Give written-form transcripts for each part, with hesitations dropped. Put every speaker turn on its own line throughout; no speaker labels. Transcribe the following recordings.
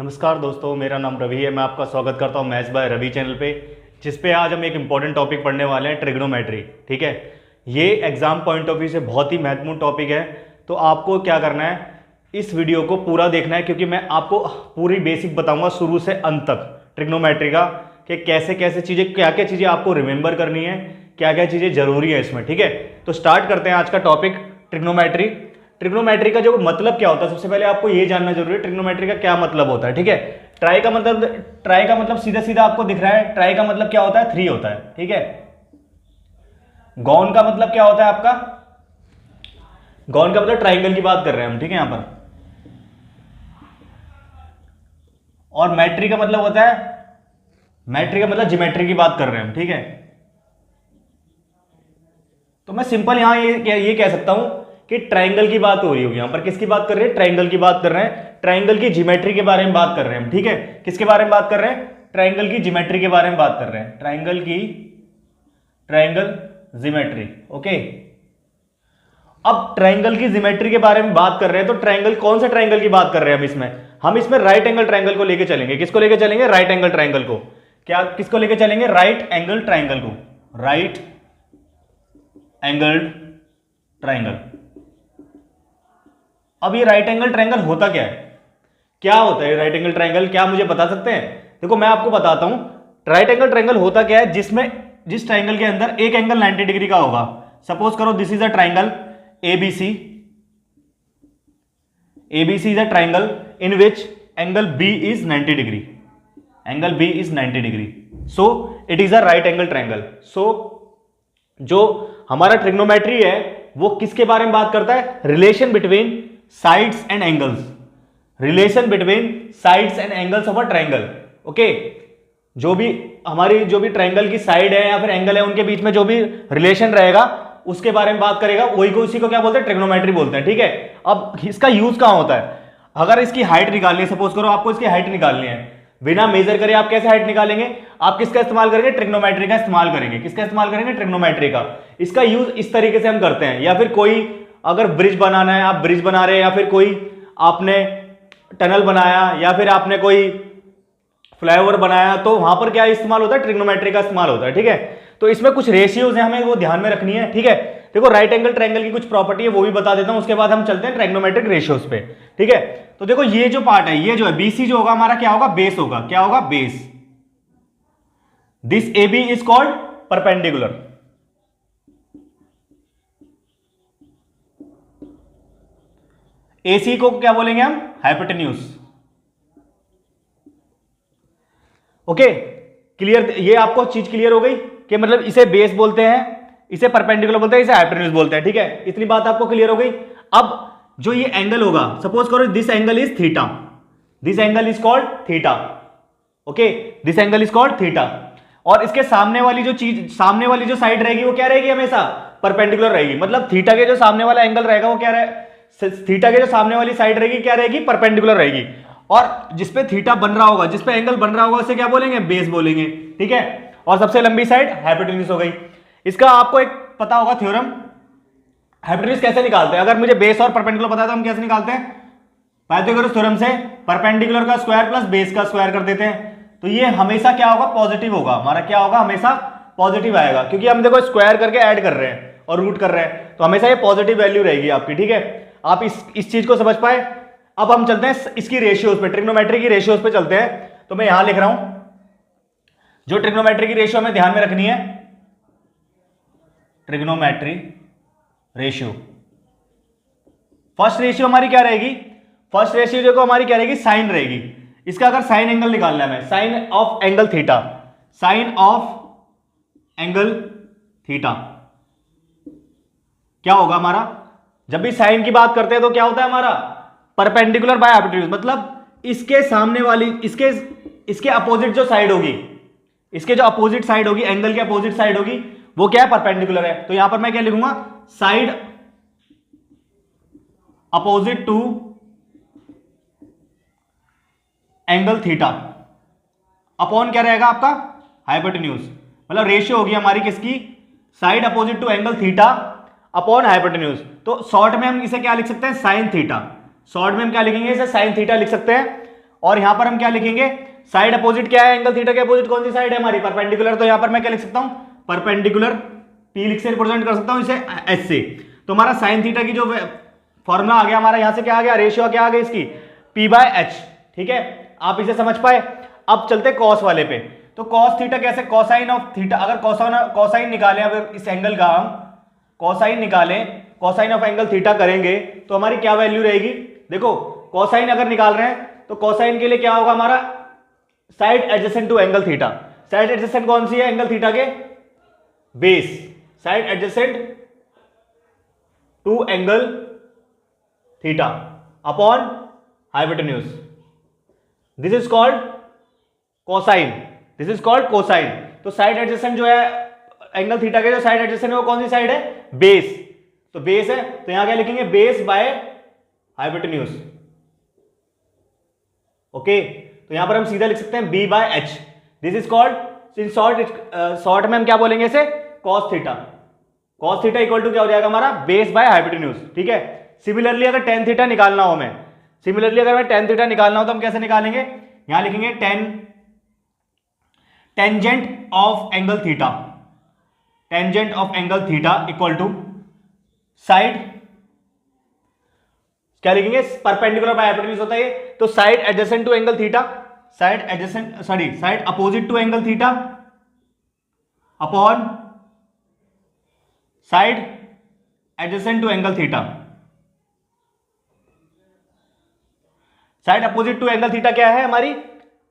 नमस्कार दोस्तों, मेरा नाम रवि है। मैं आपका स्वागत करता हूं मैथ्स बाय रवि चैनल पे, जिस पे आज हम एक इंपॉर्टेंट टॉपिक पढ़ने वाले हैं, ट्रिग्नोमेट्री। ठीक है, ये एग्जाम पॉइंट ऑफ व्यू से बहुत ही महत्वपूर्ण टॉपिक है। तो आपको क्या करना है, इस वीडियो को पूरा देखना है, क्योंकि मैं आपको पूरी बेसिक बताऊंगा शुरू से अंत तक ट्रिग्नोमेट्री का, कि कैसे कैसे चीज़ें, क्या क्या चीज़ें आपको रिमेंबर करनी है, क्या क्या चीज़ें जरूरी है इसमें। ठीक है, तो स्टार्ट करते हैं आज का टॉपिक ट्रिग्नोमेट्री। ट्रिग्नोमेट्री का जो मतलब क्या होता है, सबसे पहले आपको ये जानना जरूरी है ट्रिग्नोमेट्री का क्या मतलब होता है। ठीक है, ट्राई का मतलब सीधा सीधा आपको दिख रहा है। ट्राई का मतलब क्या होता है, 3 होता है। ठीक है, गॉन का मतलब क्या होता है आपका, गॉन का मतलब ट्राइंगल की बात कर रहे हैं हम। ठीक है, यहां पर। और मैट्री का मतलब होता है, मैट्री का मतलब ज्योमेट्री की बात कर रहे हैं हम। ठीक है, तो मैं सिंपल यहां ये कह सकता हूं कि ट्राइंगल की बात हो रही होगी। यहां पर किसकी बात कर रहे हैं, ट्राइंगल की बात कर रहे हैं। ट्राइंगल की ज्योमेट्री के बारे में बात कर रहे हैं हम। ठीक है, किसके बारे में बात कर रहे हैं, ट्राइंगल की ज्योमेट्री के बारे में बात कर रहे हैं। Triangle geometry. ओके, अब ट्राइंगल की ज्योमेट्री के बारे में बात कर रहे हैं, तो ट्राइंगल, कौन सा ट्राइंगल की बात कर रहे हैं हम इसमें राइट एंगल ट्राइंगल को लेके चलेंगे। किसको लेके चलेंगे, राइट एंगल ट्राइंगल को। क्या, किसको लेके चलेंगे, राइट एंगल ट्राइंगल को। Right angle triangle. अब ये राइट एंगल ट्राइंगल होता क्या है, क्या होता है राइट एंगल ट्राइंगल, क्या मुझे बता सकते हैं? देखो मैं आपको बताता हूं, राइट एंगल ट्राइंगल होता क्या है, जिस ट्राइंगल के अंदर एक एंगल 90 डिग्री का होगा। सपोज करो this is a triangle ABC is a triangle in which angle B is 90 degree. Angle B is 90 degree, so it is a right angle triangle. So जो हमारा ट्रिग्नोमेट्री है वो किसके बारे में बात करता है, relation between sides and angles. Relation between sides and angles of a triangle. Okay, जो भी ट्राइंगल की साइड है या फिर एंगल है, उनके बीच में जो भी रिलेशन रहेगा उसके बारे में बात करेगा, उसी को क्या बोलते हैं, ट्रिग्नोमेट्री बोलते हैं। ठीक है, अब इसका यूज कहां होता है, अगर इसकी हाइट निकालनी है, सपोज करो आपको इसकी हाइट निकालनी है, बिना मेजर करे आप कैसे हाइट निकालेंगे, आप किसका इस्तेमाल करेंगे, ट्रिग्नोमेट्री का इस्तेमाल करेंगे। किसका इस्तेमाल करेंगे, ट्रिग्नोमेट्री का। इसका यूज इस तरीके से हम करते हैं, या फिर कोई अगर ब्रिज बनाना है, आप ब्रिज बना रहे हैं, या फिर कोई आपने टनल बनाया, या फिर आपने कोई फ्लाईओवर बनाया, तो वहां पर क्या इस्तेमाल होता है, ट्रिग्नोमेट्री का इस्तेमाल होता है। ठीक है, तो इसमें कुछ रेशियोज हैं, हमें वो ध्यान में रखनी है। ठीक है, देखो राइट एंगल ट्रायंगल की कुछ प्रॉपर्टी है वो भी बता देता हूं, उसके बाद हम चलते हैं ट्राइग्नोमेट्रिक रेशियोज पे। ठीक है, तो देखो ये जो पार्ट है, ये जो है बीसी जो होगा हमारा, क्या होगा, बेस होगा। क्या होगा, base. This AB is called perpendicular. AC को क्या बोलेंगे हम, हाइपोटेन्यूज। ओके, क्लियर, ये आपको चीज क्लियर हो गई कि मतलब इसे बेस बोलते हैं, इसे परपेंडिकुलर बोलते हैं, इसे हाइपोटेन्यूज बोलते हैं। ठीक है, इतनी बात आपको क्लियर हो गई। अब जो ये एंगल होगा, सपोज करो this angle is theta, this angle is called theta. Okay, this angle is called theta, और इसके सामने वाली जो साइड रहेगी वो क्या रहेगी, हमेशा परपेंडिकुलर रहेगी। मतलब थीटा के जो सामने वाला एंगल रहेगा वो क्या रहेगा, थीटा के जो सामने वाली साइड रहेगी क्या रहेगी, परपेंडिकुलर रहेगी। और जिसपे थीटा बन रहा होगा, जिसपे एंगल बन रहा होगा, उसे क्या बोलेंगे, बेस बोलेंगे। ठीक है, और सबसे लंबी साइड हाइपोटेन्यूज हो गई। इसका आपको एक पता होगा थ्योरम, हाइपोटेन्यूज कैसे निकालते हैं। अगर मुझे बेस और परपेंडिकुलर पता है तो हम कैसे निकालते हैं, पाइथागोरस थ्योरम से परपेंडिकुलर का स्क्वायर प्लस बेस का स्क्वायर कर देते हैं। तो ये हमेशा क्या होगा, पॉजिटिव होगा हमारा, क्या होगा, हमेशा पॉजिटिव आएगा, क्योंकि हम देखो स्क्वायर करके ऐड कर रहे हैं और रूट कर रहे हैं, तो हमेशा ये पॉजिटिव वैल्यू रहेगी आपकी। ठीक है, आप इस चीज को समझ पाए। अब हम चलते हैं इसकी रेशियोज पे, ट्रिग्नोमेट्री की रेशियोज पे चलते हैं। तो मैं यहां लिख रहा हूं, जो ट्रिग्नोमेट्री की रेशियो हमें ध्यान में रखनी है, ट्रिग्नोमेट्री रेशियो। फर्स्ट रेशियो हमारी क्या रहेगी, फर्स्ट रेशियो जो हमारी क्या रहेगी, साइन रहेगी। इसका अगर साइन एंगल निकालना है, मैं sine of angle theta, sine of angle theta क्या होगा हमारा, जब भी साइन की बात करते हैं तो क्या होता है हमारा, परपेंडिकुलर बाय हाइपोटेन्यूज। मतलब इसके सामने वाली, इसके अपोजिट जो साइड होगी, इसके जो अपोजिट साइड होगी, एंगल के अपोजिट साइड होगी, वो क्या है, परपेंडिकुलर है। तो यहां पर मैं क्या लिखूंगा, side opposite to angle theta upon क्या रहेगा आपका, हाइपोटेन्यूज। मतलब रेशियो होगी हमारी किसकी, side opposite to angle theta upon hypotenuse. तो शॉर्ट में हम इसे क्या लिख सकते हैं, साइन थीटा। शॉर्ट में हम क्या लिखेंगे, इसे साइन थीटा लिख सकते हैं। और यहां पर हम क्या लिखेंगे, साइड अपोजिट क्या है, एंगल थीटा के अपोजिट कौन सी साइड है हमारी, परपेंडिकुलर। तो यहां पर मैं क्या लिख सकता हूं, परपेंडिकुलर, पी लिख से रिप्रेजेंट कर सकता हूं इसे एच से। तो हमारा साइन थीटा की जो फॉर्मूला आ गया हमारा, यहां से क्या आ गया, रेशियो क्या आ गया इसकी, पी बाय एच। ठीक है, आप इसे समझ पाए। अब चलते कॉस वाले पे। तो कॉस थीटा कैसे, कॉसाइन ऑफ थीटा, अगर कॉसाइन निकालें, अगर इस एंगल का हम कॉसाइन निकालें, कॉसाइन ऑफ एंगल थीटा करेंगे तो हमारी क्या वैल्यू रहेगी। देखो कॉसाइन अगर निकाल रहे हैं तो कॉसाइन के लिए क्या होगा हमारा, side adjacent to angle theta. Side adjacent कौन सी है, एंगल थीटा के base, side adjacent to angle theta upon hypotenuse, this is called cosine, this is called cosine. तो साइड एडजेसेंट जो है एंगल थीटा के, जो साइड एडजेसेंट है वो कौन सी साइड है, बेस। तो बेस है तो यहां क्या लिखेंगे, बेस बाय हाइपोटेन्यूज। ओके, तो यहां पर हम सीधा लिख सकते हैं B by H, this is called in short में हम क्या बोलेंगे इसे, cos theta. Cos theta equal to क्या हो जाएगा हमारा, बेस बाय हाइपोटेन्यूज। ठीक है, सिमिलरली अगर टेन थीटा निकालना हो हमें, सिमिलरली अगर मैं टेन थीटा निकालना हो तो हम कैसे निकालेंगे, यहां लिखेंगे tangent of angle theta, tangent of angle theta equal to side, क्या लिखेंगे, परपेंडिकुलर बाय हाइपोटेन्यूज होता है ये, तो side adjacent to angle theta, side adjacent sorry side opposite to angle theta upon side adjacent to angle theta. Side opposite to angle theta क्या है हमारी,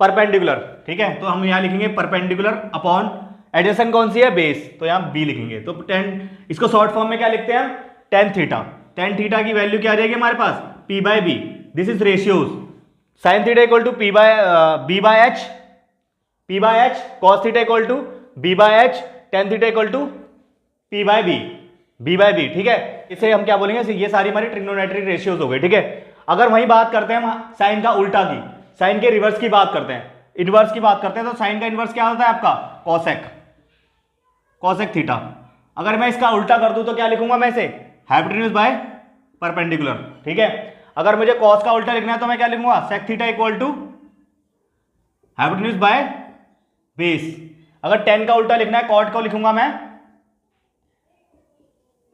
perpendicular. ठीक है, तो हम यहां लिखेंगे परपेंडिकुलर अपॉन एडजेसेंट कौन सी है, बेस, तो यहां बी लिखेंगे। तो टेन, इसको शॉर्ट फॉर्म में क्या लिखते हैं हम, टेन थीटा। टेन थीटा की वैल्यू क्या आ जाएगी हमारे पास, P by B, this is ratios, sine theta equal to P by B by H, P by H, cos theta equal to B by H, tan theta equal to P by B, B by B. ठीक है, इसे हम क्या बोलेंगे, ये सारी हमारी trigonometric ratios हो गए। ठीक है, अगर वही बात करते हैं हम साइन का उल्टा की, साइन के रिवर्स की बात करते हैं, इनवर्स की बात करते हैं, तो साइन का इनवर्स क्या होता है आपका, कॉसेक, कॉसेक थीटा। अगर मैं इसका उल्टा कर दूं तो क्या लिखूंगा मैं इसे, हाइपोटेन्यूज बाय परपेंडिकुलर। ठीक है, अगर मुझे कॉस का उल्टा लिखना है तो मैं क्या लिखूंगा, sec theta equal to hypotenuse by base. अगर टेन का उल्टा लिखना है, कॉट को लिखूंगा मैं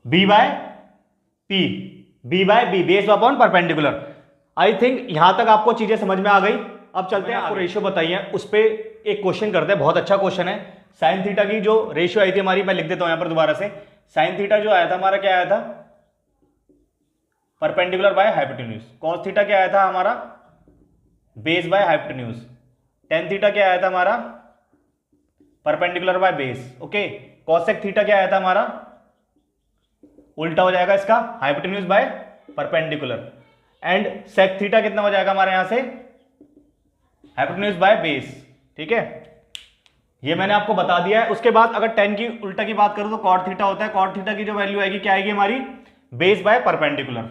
B by P, B by B, base upon perpendicular. I think यहां तक आपको चीजें समझ में आ गई। अब चलते हैं, आपको रेशियो बताइए, उस पर एक क्वेश्चन करते हैं, बहुत अच्छा क्वेश्चन है। साइन थीटा की जो रेशियो आई थी हमारी, मैं लिख देता हूं यहां पर दोबारा से। साइन थीटा जो आया था हमारा, क्या आया था, perpendicular by hypotenuse. Cos theta क्या आया था हमारा, base by hypotenuse. Tan theta क्या आया था हमारा, perpendicular by base. Okay, cosec theta क्या आया था हमारा, उल्टा हो जाएगा इसका, hypotenuse by perpendicular. And sec theta कितना हो जाएगा हमारे यहां से, हाइपोटेन्यूज बाय बेस। ठीक है, ये मैंने आपको बता दिया है। उसके बाद अगर टेन की उल्टा की बात करूं तो कॉट थीटा होता है। कॉट थीटा की जो वैल्यू आएगी क्या आएगी हमारी, बेस बाय परपेंडिकुलर।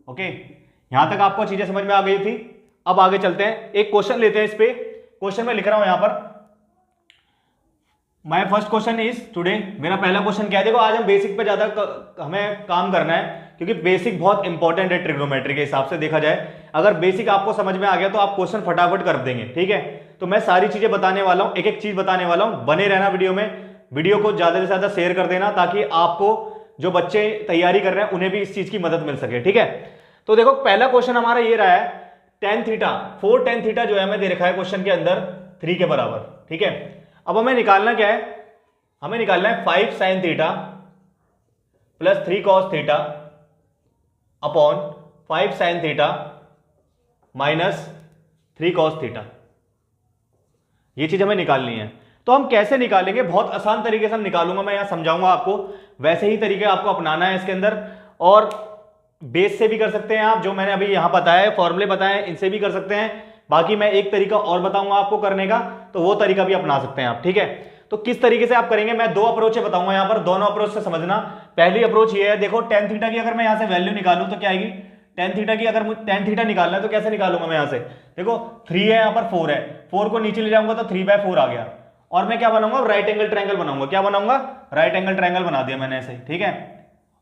ओके, यहां तक आपको चीजें समझ में आ गई थी। अब आगे चलते हैं, एक क्वेश्चन लेते हैं। इस पे क्वेश्चन में लिख रहा हूं यहां पर, my first question is today, मेरा पहला क्वेश्चन क्या है, देखो आज हम बेसिक पे ज्यादा हमें काम करना है, क्योंकि बेसिक बहुत इंपॉर्टेंट है ट्रिग्नोमेट्री के हिसाब से देखा जाए। अगर बेसिक आपको समझ में आ गया तो आप क्वेश्चन फटाफट कर देंगे। ठीक है, तो मैं सारी चीजें बताने वाला हूं, एक एक चीज बताने वाला हूं, बने रहना वीडियो में। वीडियो को ज्यादा से ज्यादा शेयर कर देना, ताकि आपको जो बच्चे तैयारी कर रहे हैं उन्हें भी इस चीज की मदद मिल सके। ठीक है, तो देखो पहला क्वेश्चन हमारा ये रहा है, टेन थीटा, 4 टेन थीटा जो है हमें दे रखा है क्वेश्चन के अंदर 3 के बराबर। ठीक है, अब हमें निकालना क्या है, हमें निकालना है 5 sign theta plus 3 cos theta upon 5 sine theta minus 3 cos theta. ये चीज हमें निकालनी है। तो हम कैसे निकालेंगे, बहुत आसान तरीके से हम निकालूंगा, मैं यहां समझाऊंगा आपको, वैसे ही तरीके आपको अपनाना है इसके अंदर। और बेस से भी कर सकते हैं आप, जो मैंने अभी यहां बताया, फॉर्मूले बताए, इनसे भी कर सकते हैं। बाकी मैं एक तरीका और बताऊंगा आपको करने का, तो वो तरीका भी अपना सकते हैं आप। ठीक है, तो किस तरीके से आप करेंगे, मैं 2 अप्रोच बताऊंगा यहां पर, दोनों अप्रोच से समझना। पहली अप्रोच ये है, देखो टेन थीटा की अगर मैं यहां से वैल्यू निकालूं तो क्या आएगी, टेन थीटा की अगर मुझे टेन थीटा निकालना है तो कैसे निकालूंगा मैं यहां से, देखो 3 है, यहां पर 4 है, 4 को नीचे ले जाऊंगा तो 3/4 आ गया। और मैं क्या बनाऊंगा, राइट एंगल ट्रायंगल बनाऊंगा। क्या बनाऊंगा, राइट एंगल ट्रायंगल बना दिया मैंने ऐसे। ठीक है,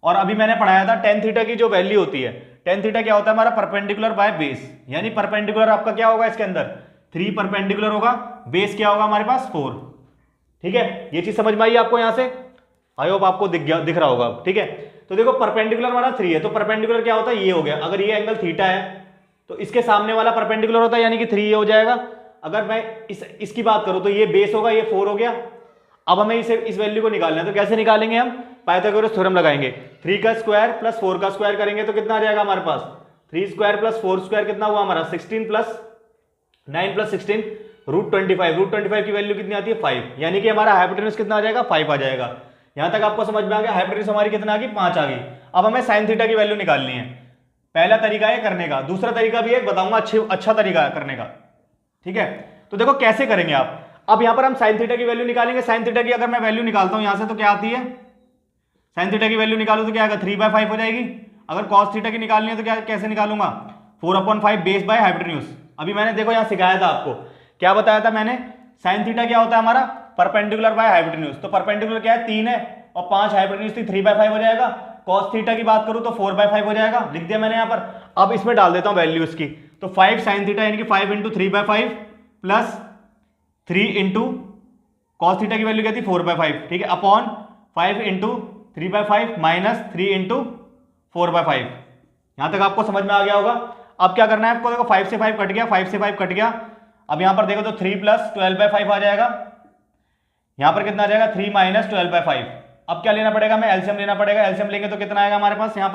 और अभी मैंने पढ़ाया था टेन थीटा की जो वैल्यू होती है, टेन थीटा क्या होता है हमारा, परपेंडिकुलर बाय बेस, यानी परपेंडिकुलर आपका क्या होगा इसके अंदर 3 परपेंडिकुलर होगा, बेस क्या होगा हमारे पास 4। ठीक है, ये चीज समझ में आई आपको यहां से, आई होप आपको दिख रहा होगा। ठीक है, तो देखो परपेंडिकुलर हमारा 3 है, तो परपेंडिकुलर क्या होता है, ये हो गया। अगर ये एंगल थीटा है तो इसके सामने वाला परपेंडिकुलर होता है, यानी कि 3 ये हो जाएगा। अगर मैं इसकी बात करूं तो ये बेस होगा, ये 4 हो गया। अब हमें इस वैल्यू को निकालना है, तो कैसे निकालेंगे हम, पाइथागोरस थ्योरम लगाएंगे। 3 का स्क्वायर प्लस 4 का स्क्वायर करेंगे तो कितना आ जाएगा हमारे पास, 3 स्क्वायर प्लस 4 स्क्वायर कितना हुआ हमारा, 16 प्लस 9 प्लस 16 √25। √25 की वैल्यू कितनी आती है 5, यानी कि हमारा हाइपोटेन्यूज कितना आ जाएगा 5 आ जाएगा। यहां तक आपको समझ में आ गया, हाइपोटेन्यूज हमारी कितना आ गई 5 आ गई। अब हमें साइन थीटा की वैल्यू निकालनी है। पहला तरीका है करने का, दूसरा तरीका भी एक बताऊंगा, अच्छा तरीका है करने का। ठीक है, तो देखो कैसे करेंगे आप। अब यहां पर हम साइन थीटा की वैल्यू निकालेंगे। साइन थीटा की अगर मैं वैल्यू निकालता हूं यहां से तो क्या आती है, साइन थीटा की वैल्यू निकालू तो क्या आएगा 3/5 हो जाएगी। अगर कॉस थीटा की निकालनी है तो क्या कैसे निकालूंगा, 4/5 बेस बाय हाइपोटेन्यूज। अभी मैंने देखो यहां सिखाया था आपको, क्या बताया था मैंने, साइन थीटा क्या होता है हमारा, परपेंडिकुलर बाय हाइपोटेन्यूज। तो परपेंडिकुलर क्या है 3 है और 5 हाइपोटेन्यूज थी, 3/5 हो जाएगा। कॉस थीटा की बात करूं तो 4/5 हो जाएगा, लिख दिया मैंने यहां पर। अब इसमें डाल देता हूं वैल्यू इसकी, तो 5 साइन थीटा यानी कि 5 × 3/5 प्लस 3 इंटू कॉस थीटा की वैल्यू क्या थी 4/5, ठीक है, अपॉन 5 × 3/5 माइनस 3 × 4/5। यहां तक आपको समझ में आ गया होगा। अब क्या करना है आपको, देखो 5 से 5 कट गया, 5 से 5 कट गया। अब यहां पर देखो तो 3 + 12/5 आ जाएगा। यहां पर कितना आ जाएगा 3 - 12/5। अब क्या लेना पड़ेगा, हमें एलसीएम लेना पड़ेगा। एलसीएम लेंगे तो कितना आएगा हमारे पास, यहां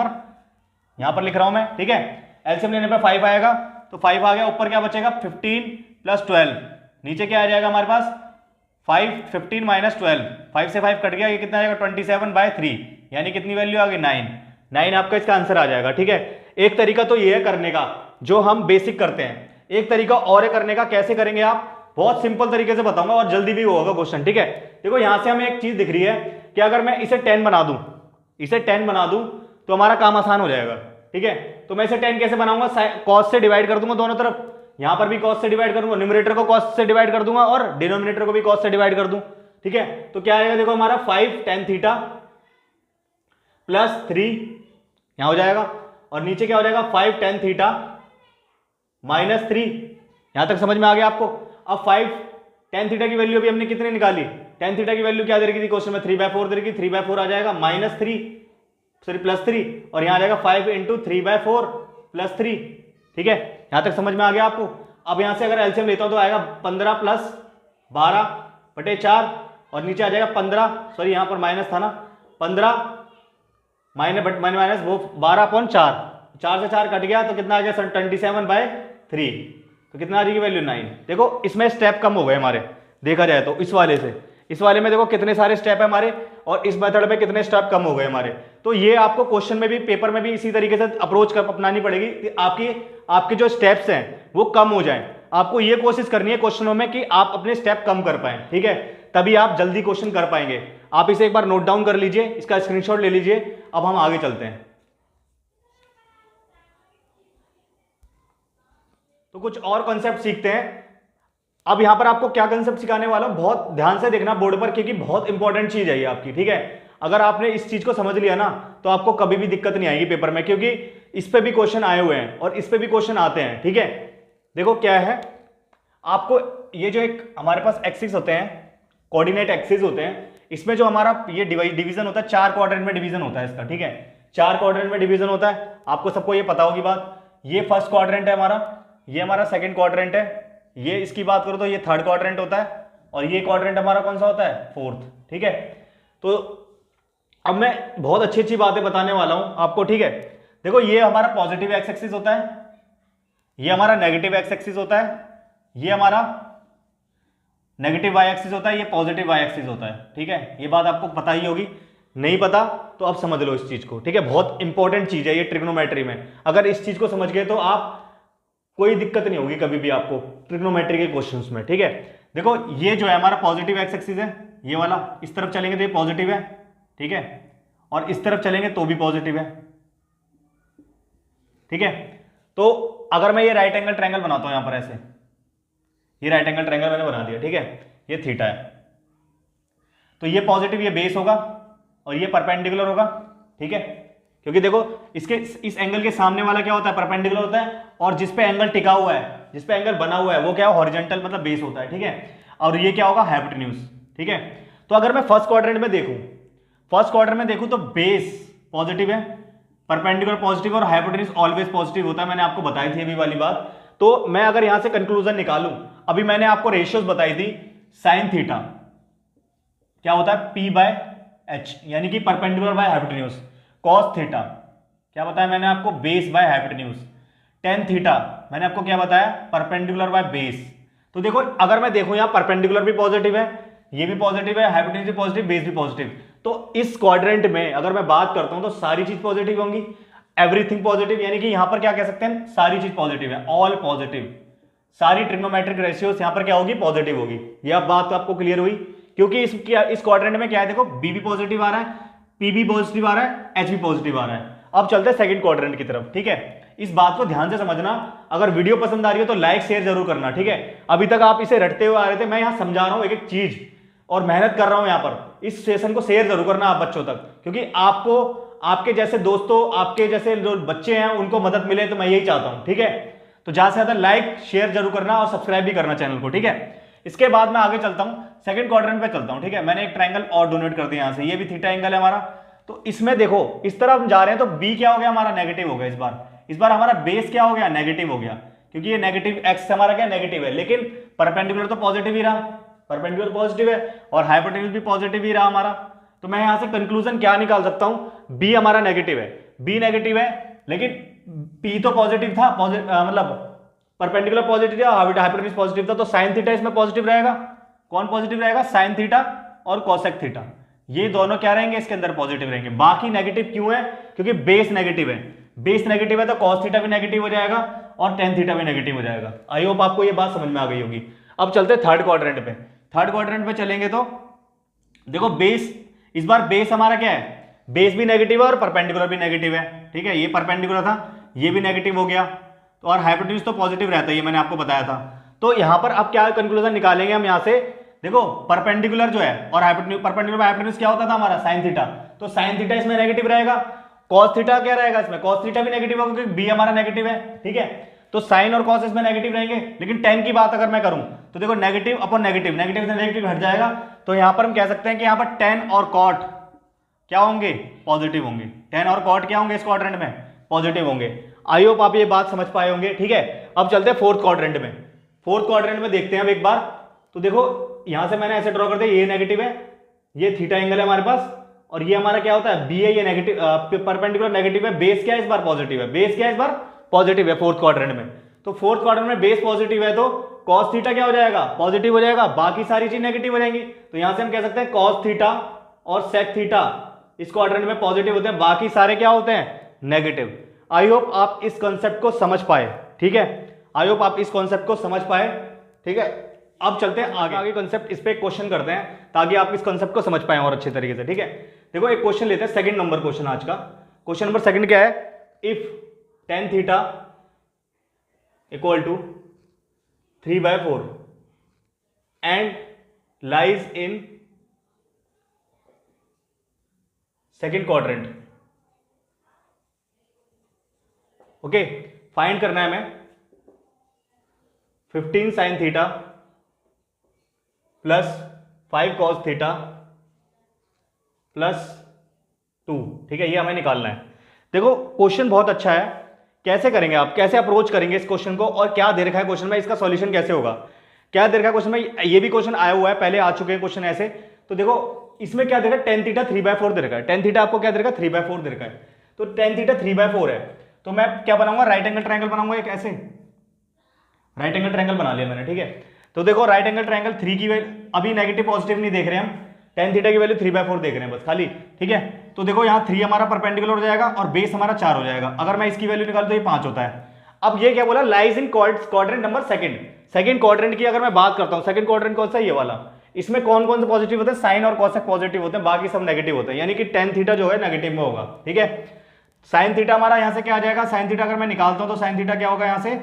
पर लिख रहा हूं मैं, ठीक है। एलसीएम लेने पर 5 आएगा, तो 5 आ गया। ऊपर क्या बचेगा 15 + 12, नीचे क्या आ जाएगा हमारे पास 5, 15 - 12, 5 से 5 कट गया, ये कितना आएगा 27/3, यानी कितनी वैल्यू आ गई 9 आपका इसका आंसर आ जाएगा। ठीक है, एक तरीका तो ये है करने का जो हम बेसिक करते हैं, एक तरीका और है करने का। कैसे करेंगे आप, बहुत सिंपल तरीके से बताऊंगा और जल्दी भी होगा क्वेश्चन। ठीक है, देखो यहां से हमें एक चीज दिख रही है कि अगर मैं इसे 10 बना दूं, तो हमारा काम आसान हो जाएगा। ठीक है, तो मैं इसे 10 कैसे बनाऊंगा, कॉस से डिवाइड कर दूंगा दोनों तरफ, यहां पर भी कॉस से डिवाइड करूंगा, न्यूमरेटर को कॉस से डिवाइड कर दूंगा और डिनोमिनेटर को भी कॉस से डिवाइड कर दूं। ठीक है, तो क्या आएगा देखो हमारा 5 tan थीटा प्लस 3 यहां हो जाएगा, और नीचे क्या हो जाएगा 5 tan थीटा माइनस 3। यहां तक समझ में आ गया आपको। अब 5 tan थीटा की वैल्यू अभी हमने कितनी निकाली, tan थीटा की वैल्यू क्या दे रखी थी क्वेश्चन में 3/4 दे रखी, 3/4 आ जाएगा +3, और यहां आ जाएगा 5 × 3/4 + 3। ठीक है, यहां तक समझ में आ गया आपको। अब यहां से अगर एलसीएम लेता हूं तो आएगा 15 + 12/4, और नीचे आ जाएगा 15, सॉरी यहां पर माइनस था ना, 15 माइनस वो 12/4, 4 से 4 कट गया तो कितना आ गया 27/3, तो कितना आ जाएगी वैल्यू 9। देखो इसमें स्टेप कम हो गए हमारे, देखा जाए तो इस वाले से इस वाले में देखो कितने सारे स्टेप है हमारे, और इस मेथड में कितने स्टेप कम हो गए हमारे। तो ये आपको क्वेश्चन में भी, पेपर में भी इसी तरीके से अप्रोच अपनानी पड़ेगी कि आपके जो स्टेप्स हैं वो कम हो जाएं। आपको ये कोशिश करनी है क्वेश्चनों में कि आप अपने स्टेप कम कर पाएं। ठीक है, तभी आप जल्दी क्वेश्चन कर पाएंगे। आप इसे एक बार नोट डाउन कर लीजिए, इसका स्क्रीनशॉट ले लीजिए। अब हम आगे चलते हैं, तो कुछ और कॉन्सेप्ट सीखते हैं। अब यहां पर आपको क्या कंसेप्ट सिखाने वाला हूं, बहुत ध्यान से देखना बोर्ड पर, क्योंकि बहुत इंपॉर्टेंट चीज है ये आपकी। ठीक है, अगर आपने इस चीज को समझ लिया ना तो आपको कभी भी दिक्कत नहीं आएगी पेपर में, क्योंकि इस पे भी क्वेश्चन आए हुए हैं और इस पे भी क्वेश्चन आते हैं। ठीक है, देखो क्या है, आपको ये जो एक हमारे पास एक्सिस होते हैं, कोऑर्डिनेट एक्सिस होते हैं, इसमें जो हमारा ये डिवीजन होता है, 4 क्वाड्रेंट में डिवीजन होता है इसका। ठीक है, 4 क्वाड्रेंट में डिवीजन होता है, आपको सबको ये पता होगी बात। ये फर्स्ट क्वाड्रेंट है हमारा, ये हमारा सेकंड क्वाड्रेंट है, ये इसकी बात करो तो ये थर्ड क्वाड्रेंट होता है, और ये क्वाड्रेंट हमारा कौन सा होता है, फोर्थ। ठीक है, तो अब मैं बहुत अच्छी अच्छी बातें बताने वाला हूं आपको। ठीक है, देखो ये हमारा पॉजिटिव एक्स एक्सिस होता है, ये हमारा नेगेटिव एक्स एक्सिस होता है, ये हमारा नेगेटिव वाई एक्सिस होता है, ये पॉजिटिव वाई एक्सिस होता है। ठीक है, ये बात आपको पता ही होगी, नहीं पता तो अब समझ लो इस चीज को। ठीक है, बहुत इंपॉर्टेंट चीज है ये ट्रिग्नोमेट्री में। अगर इस चीज को समझ गए तो आप कोई दिक्कत नहीं होगी कभी भी आपको ट्रिग्नोमेट्री के क्वेश्चंस में। ठीक है, देखो ये जो है हमारा पॉजिटिव एक्स एक्सिस है, ये वाला, इस तरफ चलेंगे तो ये पॉजिटिव है। ठीक है, और इस तरफ चलेंगे तो भी पॉजिटिव है। ठीक है, तो अगर मैं ये राइट एंगल ट्रायंगल बनाता हूं यहां पर ऐसे, ये राइट एंगल ट्रायंगल मैंने बना दिया। ठीक है, ये थीटा है, तो ये पॉजिटिव, ये बेस होगा और ये परपेंडिकुलर होगा। ठीक है, क्योंकि देखो इसके इस एंगल के सामने वाला क्या होता है, परपेंडिकुलर होता है, और जिस पे एंगल टिका हुआ है, जिस पे एंगल बना हुआ है वो क्या है, हॉरिजॉन्टल मतलब बेस होता है, ठीक है। और ये क्या होगा, हाइपोटेन्यूज, ठीक है। तो अगर मैं फर्स्ट क्वाड्रेंट में देखूं तो बेस पॉजिटिव है, परपेंडिकुलर पॉजिटिव, और हाइपोटेन्यूज ऑलवेज पॉजिटिव होता है, मैंने आपको बताई थी अभी वाली बात। तो मैं अगर यहां से कंक्लूजन निकालूं, अभी मैंने आपको रेशियोज बताई थी, साइन थीटा क्या होता है, P बाय एच, यानी कि perpendicular by hypotenuse. Cos theta क्या बताया मैंने आपको, base by hypotenuse. Tan theta मैंने आपको क्या बताया, परपेंडिकुलर बाय बेस। तो देखो अगर मैं देखूं यहां परपेंडिकुलर भी पॉजिटिव है, ये भी पॉजिटिव है, हाइपोटेन्यूज भी पॉजिटिव, बेस भी पॉजिटिव। तो इस क्वाड्रेंट में अगर मैं बात करता हूं तो सारी चीज पॉजिटिव होंगी, एवरीथिंग पॉजिटिव, यानी कि यहां पर क्या कह सकते हैं, सारी चीज पॉजिटिव है, ऑल पॉजिटिव। सारी ट्रिग्नोमेट्रिक रेशियोज यहां पर क्या होगी, पॉजिटिव होगी। यह बात तो आपको क्लियर हुई, क्योंकि इस क्वाड्रेंट में क्या है, देखो बी भी पॉजिटिव आ रहा है, पी भी पॉजिटिव आ रहा है, एच भी पॉजिटिव आ रहा है। अब चलते हैं सेकंड क्वाड्रेंट की तरफ, ठीक है। इस बात को ध्यान से समझना, अगर वीडियो पसंद आ रही हो तो लाइक शेयर जरूर करना, ठीक है। अभी तक आप इसे रटते हुए आ रहे थे, मैं यहां समझा रहा हूं एक एक चीज और मेहनत कर रहा हूं यहां पर। इस सेशन को शेयर जरूर करना आप बच्चों तक, क्योंकि आपको आपके जैसे दोस्तों, आपके जैसे जो बच्चे हैं उनको मदद मिले, तो मैं यही चाहता हूं, ठीक है। तो ज्यादा से ज्यादा लाइक शेयर जरूर करना और सब्सक्राइब भी करना चैनल को, ठीक है। इसके बाद मैं आगे चलता हूं, सेकंड क्वाड्रेंट पे चलता हूं, ठीक है। मैंने एक ट्रायंगल और डोनेट कर दिया यहां से, ये भी थीटा एंगल है हमारा। तो इसमें देखो इस तरफ हम जा रहे हैं, तो बी क्या हो गया हमारा, नेगेटिव हो गया। इस बार हमारा बेस क्या हो गया, नेगेटिव हो गया, क्योंकि ये नेगेटिव एक्स हमारा क्या नेगेटिव है, लेकिन परपेंडिकुलर तो पॉजिटिव ही रहा, परपेंडिकुलर पॉजिटिव है और हाइपोटेन्यूज भी पॉजिटिव ही रहा हमारा। तो मैं यहां से कंक्लूजन क्या निकाल सकता हूं, बी हमारा नेगेटिव है, बी नेगेटिव है, लेकिन पी तो पॉजिटिव था, मतलब परपेंडिकुलर पॉजिटिव था, हाइपोटेन्यूज पॉजिटिव था, तो साइन थीटा इसमें पॉजिटिव रहेगा। कौन पॉजिटिव रहेगा, साइन थीटा और कोसेक थीटा, ये दोनों क्या रहेंगे, इसके अंदर पॉजिटिव रहेंगे। बाकी नेगेटिव क्यों है, क्योंकि बेस नेगेटिव है, बेस नेगेटिव है तो कॉस थीटा भी नेगेटिव हो जाएगा और टेन थीटा भी नेगेटिव हो जाएगा। आई होप आपको ये बात समझ में आ गई होगी। अब चलते हैं थर्ड क्वाड्रेंट पे। थर्ड क्वाड्रेंट पे चलेंगे तो देखो बेस, इस बार बेस हमारा क्या है, बेस भी नेगेटिव है और परपेंडिकुलर भी नेगेटिव है, ठीक है। ये परपेंडिकुलर था, ये भी नेगेटिव हो गया, तो और हाइपोटेन्यूज तो पॉजिटिव रहता है, ये मैंने आपको बताया था। तो यहां पर अब क्या कंक्लूजन निकालेंगे हम यहां से, देखो परपेंडिकुलर जो है और परपेंडिकुलर हाइपोटेन्यूज क्या होता था हमारा, साइन थीटा, तो साइन थीटा इसमें नेगेटिव रहेगा। कॉस थीटा क्या रहेगा इसमें, कॉस थीटा भी नेगेटिव होगा, क्योंकि बी हमारा नेगेटिव है, ठीक है। तो साइन और कॉस इसमें नेगेटिव रहेंगे, लेकिन टेन की बात अगर मैं करूं तो देखो नेगेटिव अपॉन नेगेटिव, नेगेटिव से नेगेटिव हट जाएगा, तो यहां पर हम कह सकते हैं कि यहां पर टेन और कॉट क्या होंगे, पॉजिटिव होंगे। टेन और कॉट क्या होंगे इस क्वाड्रेंट में, पॉजिटिव होंगे। आई होप आप ये बात समझ पाए होंगे, ठीक है। अब चलते हैं फोर्थ क्वाड्रेंट में। फोर्थ क्वाड्रेंट में देखते हैं अब एक बार, तो देखो यहां से मैंने ऐसे ड्रॉ कर दिया, ये नेगेटिव है, ये थीटा एंगल है हमारे पास, और ये हमारा क्या होता है, बी है, ये नेगेटिव परपेंडिकुलर नेगेटिव है, बेस क्या है इस बार पॉजिटिव है, बेस क्या है इस बार पॉजिटिव है फोर्थ क्वाड्रेंट में। तो फोर्थ क्वाड्रेंट में बेस पॉजिटिव है तो कॉस थीटा क्या हो जाएगा, पॉजिटिव हो जाएगा, बाकी सारी चीज नेगेटिव हो जाएंगी। तो यहां से हम कह सकते हैं कॉस थीटा और सेक थीटा इस क्वाड्रेंट में पॉजिटिव होते हैं, बाकी सारे क्या होते हैं, नेगेटिव। आई होप आप इस कॉन्सेप्ट को समझ पाए, ठीक है। आई होप आप इस कॉन्सेप्ट को समझ पाए, ठीक है। अब चलते हैं आगे कॉन्सेप्ट, इस पे एक क्वेश्चन करते हैं ताकि आप इस कॉन्सेप्ट को समझ पाए और अच्छे तरीके से, ठीक है। देखो एक क्वेश्चन लेते हैं, सेकंड नंबर क्वेश्चन आज का। क्वेश्चन नंबर सेकंड क्या है, if tan theta equal to 3/4 and lies in second quadrant, okay. Find करना है हमें 15 sine theta plus 5 cos theta plus 2, ठीक है, ये हमें निकालना है। देखो क्वेश्चन बहुत अच्छा है, कैसे करेंगे आप, कैसे अप्रोच करेंगे इस क्वेश्चन को, और क्या दे रखा है क्वेश्चन में, इसका सॉल्यूशन कैसे होगा, क्या दे रखा है क्वेश्चन में। ये भी क्वेश्चन आया हुआ है, पहले आ चुके हैं क्वेश्चन ऐसे। तो देखो इसमें क्या दे रखा है, टेन थीटा 3/4 दे रखा है, टेन थीटा आपको क्या दे रखा है, 3/4 दे रखा है। तो टेन थीटा 3/4 है, तो मैं क्या बनाऊंगा, राइट एंगल ट्रायंगल बनाऊंगा एक ऐसे, राइट एंगल ट्रायंगल बना लिया मैंने, ठीक है। तो देखो राइट एंगल ट्रायंगल 3 की वैल्यू, अभी नेगेटिव पॉजिटिव नहीं देख रहे हम, टेन थीटा की वैल्यू 3/4 देख रहे हैं बस खाली, ठीक है। तो देखो यहाँ 3 हमारा परपेंडिकुलर हो जाएगा और बेस हमारा 4 हो जाएगा। अगर मैं इसकी वैल्यू निकालूं तो ये 5 होता है। अब ये क्या बोला, lies in quadrant number second quadrant की अगर मैं बात करता हूँ, सेकंड क्वाड्रेंट कौन सा, ये वाला। इसमें कौन कौन से पॉजिटिव होते हैं, साइन और कॉसेक पॉजिटिव होते हैं, बाकी सब नेगेटिव होते हैं, यानी कि टेन थीटा जो है नेगेटिव में होगा, ठीक है। साइन थीटा हमारा यहाँ से क्या आ जाएगा, साइन थीटा अगर मैं निकालता हूँ तो साइन थीटा क्या होगा यहाँ से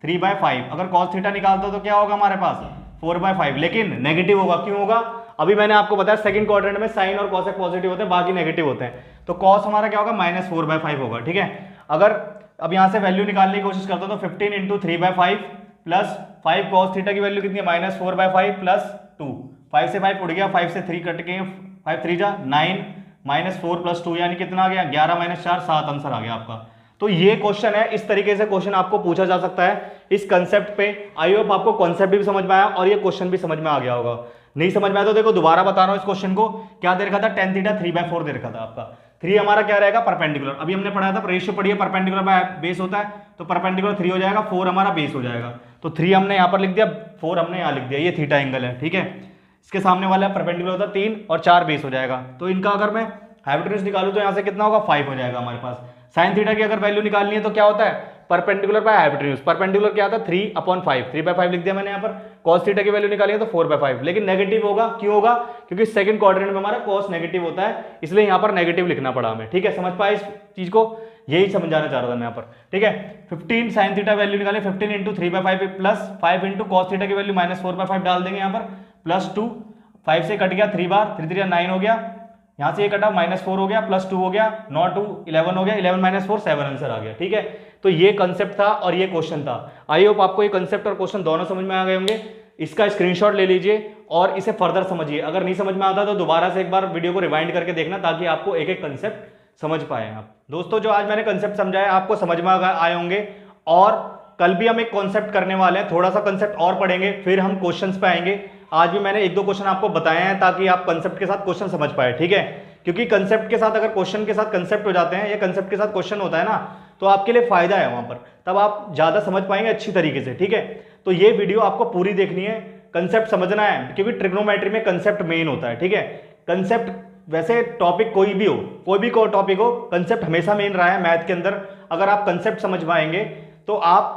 3/5, अगर कॉस थीटा निकालता हूँ तो क्या होगा हमारे पास 4/5, लेकिन नेगेटिव होगा, क्यों होगा, अभी मैंने आपको बताया सेकंड क्वाड्रेंट में साइन और कॉसेक पॉजिटिव होते हैं, बाकी नेगेटिव होते हैं, तो कॉस हमारा क्या होगा -4/5 होगा। ठीक है, अगर अब यहां से वैल्यू निकालने की कोशिश करता हूं तो 15 इंटू 3/5 प्लस 5 कॉस थीटा की वैल्यू कितनी है -4/5 प्लस 2, 5 से 5 उड़ गया, 5 से 3 कट गए, 5 3 जा 9 -4 प्लस 2 यानी कितना आ गया 11 - 4 7 आंसर आ गया आपका। तो ये क्वेश्चन है, इस तरीके से क्वेश्चन आपको पूछा जा सकता है इस कंसेप्ट पे। आई होप आपको कॉन्सेप्ट भी समझ में आया और ये क्वेश्चन भी समझ में आ गया होगा। नहीं समझ में आया तो देखो दोबारा बता रहा हूं इस क्वेश्चन को। क्या दे रखा था tan थीटा 3/4 दे रखा था आपका। 3 हमारा क्या रहेगा परपेंडिकुलर, अभी हमने पढ़ा था रेशियो पढ़िए परपेंडिकुलर बाय बेस होता है, तो परपेंडिकुलर 3 हो जाएगा, 4 हमारा बेस हो जाएगा, तो 3 हमने यहां पर लिख दिया, 4 हमने यहां लिख दिया, ये थीटा एंगल है। ठीक है, इसके सामने वाला परपेंडिकुलर होता है 3 और 4 बेस हो जाएगा, तो इनका अगर मैं हाइपोटेन्यूज निकालूं तो यहां से कितना होगा 5 हो जाएगा हमारे पास। साइन थीटा की अगर वैल्यू निकालनी है तो क्या होता है परपेंडिकुलर बाय हाइपोटेन्यूज, परपेंडिकुलर क्या आता है 3/5, 3/5 लिख दिया मैंने यहाँ पर। कॉस थीटा की वैल्यू निकाली है तो 4/5, लेकिन नेगेटिव होगा, क्यों होगा क्योंकि सेकंड क्वाड्रेंट में हमारा कॉस नेगेटिव होता है, इसलिए यहाँ पर नेगेटिव लिखना पड़ा हमें। ठीक है, समझ पाए इस चीज को, यही समझाना चाह रहा था मैं यहाँ पर। ठीक है, 15 साइन थीटा वैल्यू निकाले, 15 into 3/5 plus 5 into cos theta की वैल्यू -4/5 डाल देंगे यहाँ पर, प्लस 2, 5 से कट गया 3 बार, 3 3 9 हो गया, यहां से ये कटा -4 हो गया, प्लस 2 हो गया, 9 2 11 हो गया, 11 - 4 7 आंसर आ गया। ठीक है, तो ये कंसेप्ट था और ये क्वेश्चन था। आई होप आपको ये कंसेप्ट और क्वेश्चन दोनों समझ में आ गए होंगे। इसका स्क्रीनशॉट ले लीजिए और इसे फर्दर समझिए। अगर नहीं समझ में आता तो दोबारा से एक बार वीडियो को रिवाइंड करके देखना, ताकि आपको एक एक कंसेप्ट समझ पाए आप। दोस्तों, जो आज मैंने कंसेप्ट समझाया आपको समझ में आए होंगे, और कल भी हम एक कॉन्सेप्ट करने वाले हैं, थोड़ा सा कंसेप्ट और पढ़ेंगे, फिर हम क्वेश्चंस पे आएंगे। आज भी मैंने 1-2 क्वेश्चन आपको बताए हैं ताकि आप कंसेप्ट के साथ क्वेश्चन समझ पाए। ठीक है, क्योंकि कंसेप्ट के साथ अगर क्वेश्चन के साथ कंसेप्ट हो जाते हैं या कंसेप्ट के साथ क्वेश्चन होता है ना, तो आपके लिए फायदा है वहां पर, तब आप ज्यादा समझ पाएंगे अच्छी तरीके से। ठीक है, तो ये वीडियो आपको पूरी देखनी है, कंसेप्ट समझना है, क्योंकि ट्रिग्नोमेट्री में कंसेप्ट मेन होता है। ठीक है, कंसेप्ट वैसे टॉपिक कोई भी हो, कोई भी टॉपिक हो, कंसेप्ट हमेशा मेन रहा है मैथ के अंदर। अगर आप कंसेप्ट समझ पाएंगे तो आप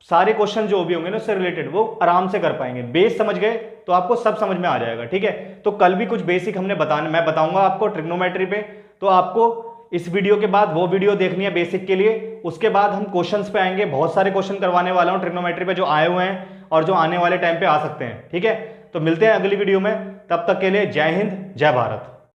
सारे क्वेश्चन जो भी होंगे ना उससे रिलेटेड वो आराम से कर पाएंगे। बेस समझ गए तो आपको सब समझ में आ जाएगा। ठीक है, तो कल भी कुछ बेसिक मैं बताऊंगा आपको ट्रिग्नोमेट्री पे, तो आपको इस वीडियो के बाद वो वीडियो देखनी है बेसिक के लिए। उसके बाद हम क्वेश्चंस पे आएंगे, बहुत सारे क्वेश्चन करवाने वाला हूं ट्रिग्नोमेट्री पे जो आए हुए हैं और जो आने वाले टाइम पे आ सकते हैं। ठीक है, तो मिलते हैं अगली वीडियो में, तब तक के लिए जय हिंद जय भारत।